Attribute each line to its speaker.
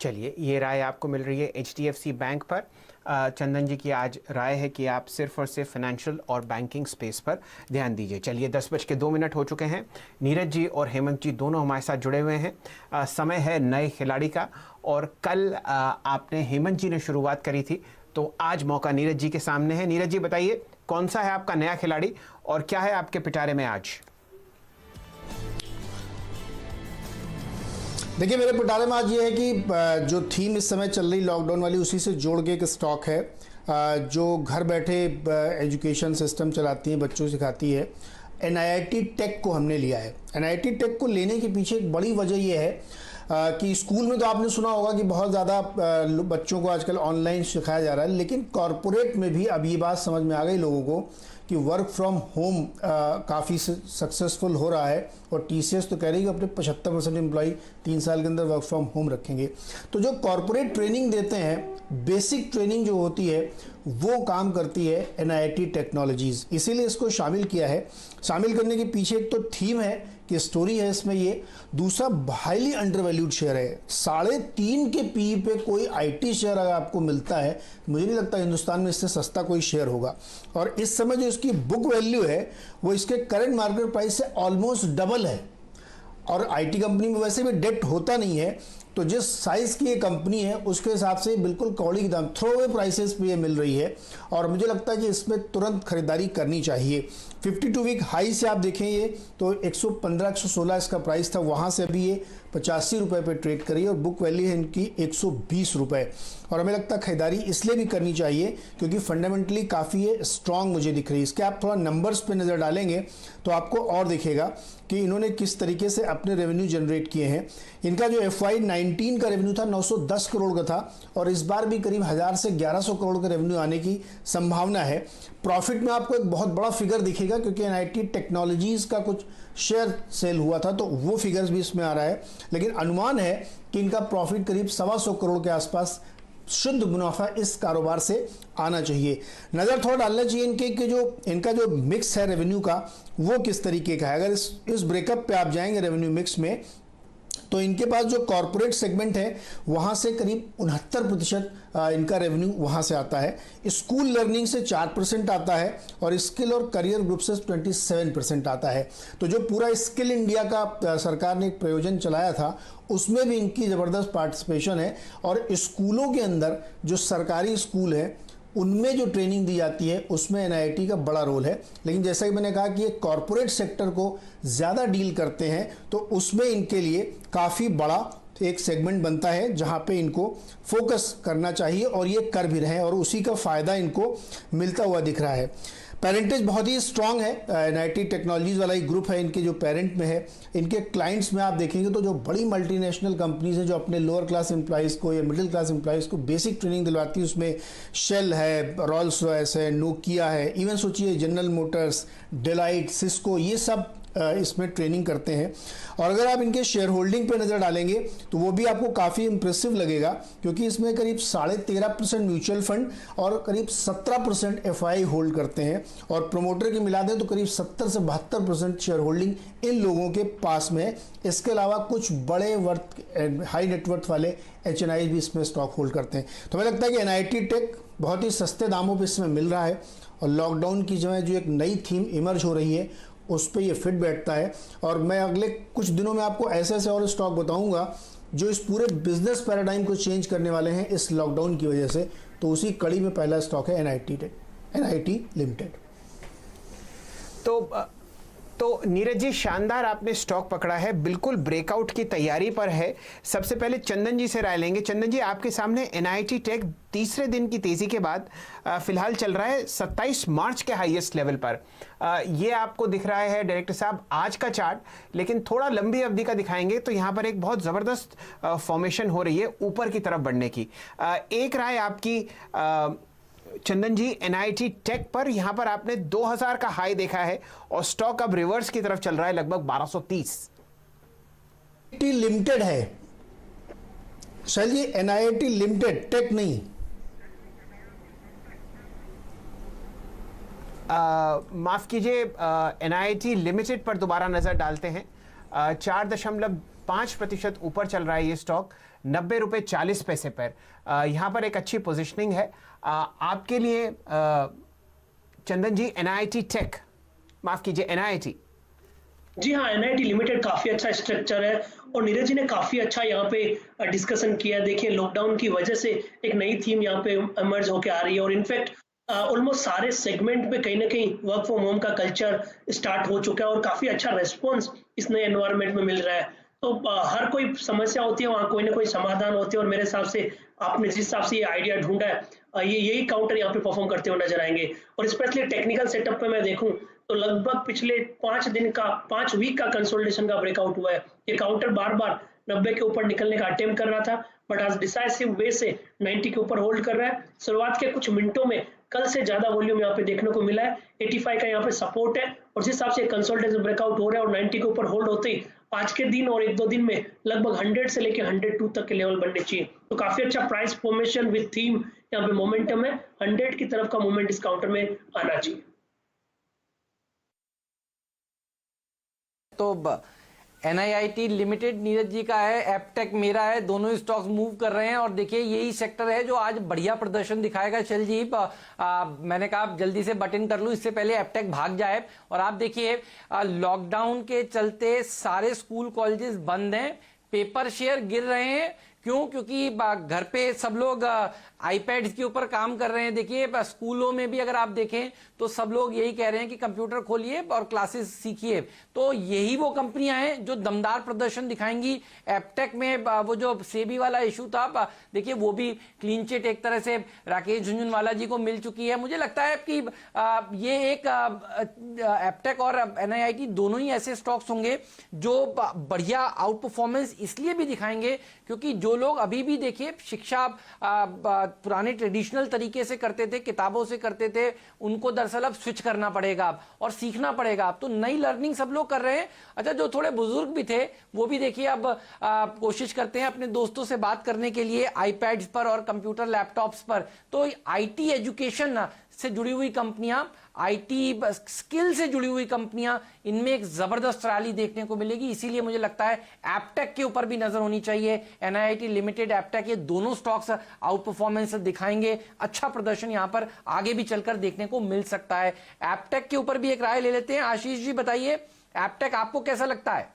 Speaker 1: चलिए, ये राय आपको मिल रही है एचडीएफसी बैंक पर। चंदन जी की आज राय है कि आप सिर्फ और सिर्फ फाइनेंशियल और बैंकिंग स्पेस पर ध्यान दीजिए। चलिए, 10:02 हो चुके हैं। नीरज जी और हेमंत जी दोनों हमारे साथ जुड़े हुए हैं। समय है नए खिलाड़ी का, और कल आपने हेमंत जी ने शुरुआत करी थी, तो आज मौका नीरज जी के सामने है। नीरज जी बताइए, कौन सा है आपका नया खिलाड़ी और क्या है आपके पिटारे में आज?
Speaker 2: देखिए, मेरे पिटारे में आज ये है कि जो थीम इस समय चल रही लॉकडाउन वाली, उसी से जोड़ के एक स्टॉक है जो घर बैठे एजुकेशन सिस्टम चलाती है, बच्चों को सिखाती है। एनआईटी टेक को हमने लिया है। एनआईटी टेक को लेने के पीछे एक बड़ी वजह ये है कि स्कूल में तो आपने सुना होगा कि बहुत ज़्यादा बच्चों को आजकल ऑनलाइन सिखाया जा रहा है, लेकिन कॉरपोरेट में भी अब ये बात समझ में आ गई लोगों को कि वर्क फ्रॉम होम काफ़ी सक्सेसफुल हो रहा है। और टीसीएस तो कह रही है कि अपने 75% एम्प्लॉई 3 साल के अंदर वर्क फ्रॉम होम रखेंगे। तो जो कॉरपोरेट ट्रेनिंग देते हैं, बेसिक ट्रेनिंग जो होती है, वो काम करती है एनआईटी टेक्नोलॉजीज़, इसीलिए इसको शामिल किया है। शामिल करने के पीछे एक तो थीम है कि स्टोरी है इसमें ये, दूसरा हाईली अंडरवैल्यूड शेयर है। 3.5 के पी पे कोई आईटी शेयर अगर आपको मिलता है, मुझे नहीं लगता हिंदुस्तान में इससे सस्ता कोई शेयर होगा। और इस समय जो इसकी बुक वैल्यू है वो इसके करंट मार्केट प्राइस से ऑलमोस्ट डबल है। और आईटी कंपनी में वैसे भी डेट होता नहीं है, तो जिस साइज की ये कंपनी है उसके हिसाब से बिल्कुल कौड़ी की दाम, थ्रो अवे प्राइसेस पे ये मिल रही है। और मुझे लगता है कि इसमें तुरंत खरीदारी करनी चाहिए। 52 वीक हाई से आप देखें ये तो 115-116 इसका प्राइस था, वहाँ से अभी ये 85 रुपये पे ट्रेड करी और बुक वैल्यू है इनकी 120 रुपये। और हमें लगता है खरीदारी इसलिए भी करनी चाहिए क्योंकि फंडामेंटली काफ़ी ये स्ट्रॉन्ग मुझे दिख रही है। इसके आप थोड़ा नंबर्स पे नज़र डालेंगे तो आपको और दिखेगा कि इन्होंने किस तरीके से अपने रेवेन्यू जनरेट किए हैं। इनका जो FY19 का रेवेन्यू था 910 करोड़ का था, और इस बार भी करीब 1000 से 1100 करोड़ का रेवेन्यू आने की संभावना है। प्रॉफिट में आपको एक बहुत बड़ा फिगर दिखेगा क्योंकि एनआईटी टेक्नोलॉजीज़ का कुछ शेयर सेल हुआ था, तो वो फिगर्स भी इसमें आ रहा है। लेकिन अनुमान है कि इनका प्रॉफिट करीब 125 करोड़ के आसपास शुद्ध मुनाफा इस कारोबार से आना चाहिए। नज़र थोड़ा डालना चाहिए इनके कि जो इनका जो मिक्स है रेवेन्यू का, वो किस तरीके का है। अगर इस ब्रेकअप पे आप जाएंगे रेवेन्यू मिक्स में, तो इनके पास जो कॉरपोरेट सेगमेंट है वहाँ से करीब 69% इनका रेवेन्यू वहाँ से आता है। स्कूल लर्निंग से 4% आता है और स्किल और करियर ग्रुप से 27% आता है। तो जो पूरा स्किल इंडिया का सरकार ने एक प्रयोजन चलाया था, उसमें भी इनकी ज़बरदस्त पार्टिसिपेशन है। और स्कूलों के अंदर जो सरकारी स्कूल है उनमें जो ट्रेनिंग दी जाती है उसमें एनआईटी का बड़ा रोल है। लेकिन जैसा कि मैंने कहा कि ये कॉरपोरेट सेक्टर को ज़्यादा डील करते हैं, तो उसमें इनके लिए काफ़ी बड़ा एक सेगमेंट बनता है जहां पे इनको फोकस करना चाहिए, और ये कर भी रहे हैं और उसी का फ़ायदा इनको मिलता हुआ दिख रहा है। पेरेंटेज बहुत ही स्ट्रांग है। एनआईटी टेक्नोलॉजीज़ वाला ही ग्रुप है इनके जो पेरेंट में है। इनके क्लाइंट्स में आप देखेंगे तो जो बड़ी मल्टीनेशनल कंपनीज हैं जो अपने लोअर क्लास एम्प्लॉइज़ को या मिडिल क्लास एम्प्लॉइज़ को बेसिक ट्रेनिंग दिलवाती है, उसमें शेल है, रॉल्स रॉयस है, नोकिया है, इवन सोचिए जनरल मोटर्स, डेलाइट, सिस्को, ये सब इसमें ट्रेनिंग करते हैं। और अगर आप इनके शेयर होल्डिंग पे नज़र डालेंगे तो वो भी आपको काफ़ी इंप्रेसिव लगेगा क्योंकि इसमें करीब 13.5% म्यूचुअल फंड और करीब 17% एफआई होल्ड करते हैं। और प्रोमोटर की मिला दें तो करीब 70 से 72% शेयर होल्डिंग इन लोगों के पास में है। इसके अलावा कुछ बड़े हाई नेटवर्थ वाले HNI भी इसमें स्टॉक होल्ड करते हैं। तो हमें लगता है कि एनआईटी टेक बहुत ही सस्ते दामों पर इसमें मिल रहा है, और लॉकडाउन की जो है जो एक नई थीम इमर्ज हो रही है उस पर ये फिट बैठता है। और मैं अगले कुछ दिनों में आपको ऐसे ऐसे और स्टॉक बताऊंगा जो इस पूरे बिजनेस पैराडाइम को चेंज करने वाले हैं इस लॉकडाउन की वजह से। तो उसी कड़ी में पहला स्टॉक है एनआईटी लिमिटेड।
Speaker 1: तो नीरज जी, शानदार आपने स्टॉक पकड़ा है, बिल्कुल ब्रेकआउट की तैयारी पर है। सबसे पहले चंदन जी से राय लेंगे। चंदन जी, आपके सामने एनआईटी टेक तीसरे दिन की तेजी के बाद फिलहाल चल रहा है 27 मार्च के हाईएस्ट लेवल पर। ये आपको दिख रहा है डायरेक्टर साहब आज का चार्ट, लेकिन थोड़ा लंबी अवधि का दिखाएंगे तो यहाँ पर एक बहुत ज़बरदस्त फॉर्मेशन हो रही है ऊपर की तरफ बढ़ने की। एक राय आपकी चंदन जी एनआईटी टेक पर। यहां पर आपने 2000 का हाई देखा है और स्टॉक अब रिवर्स की तरफ चल रहा है लगभग 1230।
Speaker 2: लिमिटेड है शैल जी, एनआईटी लिमिटेड, टेक नहीं।
Speaker 1: माफ कीजिए, एनआईटी लिमिटेड पर दोबारा नजर डालते हैं। 4.2 5% ऊपर चल रहा है ये स्टॉक, 90 रुपये 40 पैसे पर। यहाँ पर एक अच्छी पोजिशनिंग है आपके लिए चंदन जी। NIIT टेक, माफ कीजिए NIIT।
Speaker 3: जी हाँ, NIIT लिमिटेड काफी अच्छा स्ट्रक्चर है और नीरज जी ने काफी अच्छा यहाँ पे डिस्कशन किया। देखिए लॉकडाउन की वजह से एक नई थीम यहाँ पे इमर्ज होके आ रही है और इनफैक्ट ऑलमोस्ट सारे सेगमेंट पे कहीं ना कहीं वर्क फ्रॉम होम का कल्चर स्टार्ट हो चुका है और काफी अच्छा रेस्पॉन्स इस नए एनवायरनमेंट में मिल रहा है। तो हर कोई समस्या होती है, वहाँ कोई ना कोई समाधान होते हैं और मेरे हिसाब से आपने जिस हिसाब से ये आइडिया ढूंढा है, ये यही काउंटर यहाँ पे परफॉर्म करते हुए नजर आएंगे। और स्पेशली टेक्निकल सेटअप पे मैं देखूं तो लगभग पिछले 5 वीक का कंसोलिडेशन का ब्रेकआउट हुआ है। ये काउंटर बार बार 90 के ऊपर निकलने का अटेम्प्ट कर रहा था, बट आज डिसाइसिव वे से 90 के ऊपर होल्ड कर रहा है। शुरुआत के कुछ मिनटों में कल से ज्यादा वॉल्यूम यहाँ पे देखने को मिला है। 85 का यहाँ पे सपोर्ट है और जिस हिसाब से कंसोलिडेशन ब्रेकआउट हो रहा है और 90 के ऊपर होल्ड होते ही आज के दिन और 1-2 दिन में लगभग 100 से लेकर 102 तक के लेवल बनने चाहिए। तो काफी अच्छा प्राइस फॉर्मेशन विद थीम यहाँ पे मोमेंटम है, 100 की तरफ का मूवमेंट इस काउंटर में आना चाहिए।
Speaker 4: तो NIIT लिमिटेड नीरज जी का है, एपटेक मेरा है, दोनों स्टॉक्स मूव कर रहे हैं और देखिए यही सेक्टर है जो आज बढ़िया प्रदर्शन दिखाएगा। चल जी मैंने कहा जल्दी से बटन कर लूं इससे पहले एपटेक भाग जाए। और आप देखिए लॉकडाउन के चलते सारे स्कूल कॉलेजेस बंद हैं, पेपर शेयर गिर रहे हैं। क्यों? क्योंकि घर पे सब लोग आईपैड्स के ऊपर काम कर रहे हैं। देखिए स्कूलों में भी अगर आप देखें तो सब लोग यही कह रहे हैं कि कंप्यूटर खोलिए और क्लासेस सीखिए। तो यही वो कंपनियां हैं जो दमदार प्रदर्शन दिखाएंगी। एपटेक में वो जो सेबी वाला इशू था, देखिए वो भी क्लीन चिट एक तरह से राकेश झुनझुनवाला जी को मिल चुकी है। मुझे लगता है कि ये एक एपटेक और NIIT दोनों ही ऐसे स्टॉक्स होंगे जो बढ़िया आउट परफॉर्मेंस इसलिए भी दिखाएंगे क्योंकि जो लोग अभी भी देखिए शिक्षा पुराने ट्रेडिशनल तरीके से करते थे, किताबों से करते थे, उनको दरअसल अब स्विच करना पड़ेगा और सीखना पड़ेगा। अब तो नई लर्निंग सब लोग कर रहे हैं। अच्छा, जो थोड़े बुजुर्ग भी थे वो भी देखिए अब कोशिश करते हैं अपने दोस्तों से बात करने के लिए आईपैड्स पर और कंप्यूटर लैपटॉप्स पर। तो IT एजुकेशन से जुड़ी हुई कंपनियां, IT स्किल से जुड़ी हुई कंपनियां, इनमें एक जबरदस्त रैली देखने को मिलेगी। इसीलिए मुझे लगता है एपटेक के ऊपर भी नजर होनी चाहिए। NIIT लिमिटेड, एपटेक, ये दोनों स्टॉक्स आउट परफॉर्मेंस दिखाएंगे। अच्छा प्रदर्शन यहां पर आगे भी चलकर देखने को मिल सकता है। एपटेक के ऊपर भी एक राय ले लेते हैं। आशीष जी बताइए, एपटेक आपको कैसा लगता है?